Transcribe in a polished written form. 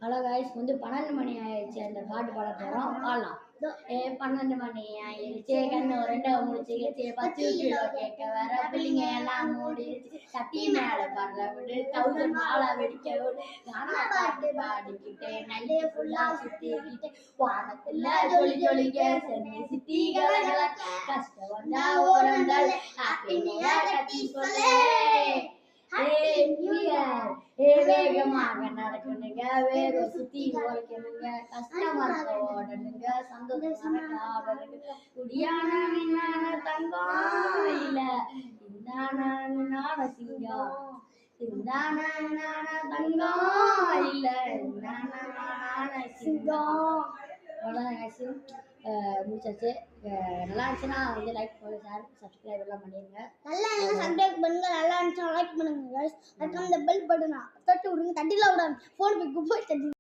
Hello guys, வந்து 12 மணி ஆயிடுச்சு. அந்த பாட்டு பாட போகிறோம், பாடலாம். 12 மணி ஆயிடுச்சு, கண்ணு ரெண்டா முடிச்சு 10 கிலோ கேட்க வர பிள்ளைங்க எல்லாம் மூடிடுச்சு. சட்டி மேல படுற விடு, 1000 மாலை வெடிக்க விடு. நானா பாட்டு பாடிக்கிட்டு நல்லே ஃபுல்லா சுத்திக்கிட்டு வானத்துல ஜொலி ஜொலிக்க சென்னை சிட்டி கலகல. கஷ்டம் வந்தா ஓரங்கள் ஹாப்பி நியூ இயர் கட்டி சொல்லே. வேகமாக நடக்கணுங்க, வேக சுத்தி ஓடிக்கணுங்க, கஷ்டமாக ஓடணுங்க, சந்தோஷமாக குடியான மீனான தங்கம் இல்ல இந்தான சிங்கம், இந்தான தங்கம் இல்ல இந்தான சிங்கம். அவ்வளோதான் முடிச்சாச்சு. நல்லா இருந்துச்சுன்னா வந்து லைக் பண்ணி ஷேர் சப்ஸ்கிரைப் எல்லாம் பண்ணிடுங்க. நல்லா இருந்தால் சப்ஸ்கிரைப் பண்ணுங்க, நல்லா இருந்துச்சுன்னா லைக் பண்ணுங்க. அதுக்கு அந்த பெல் பட்டனை தட்டி விடுங்க. தட்டிலாம் விடாது, ஃபோன் போய் குப்பை தட்டி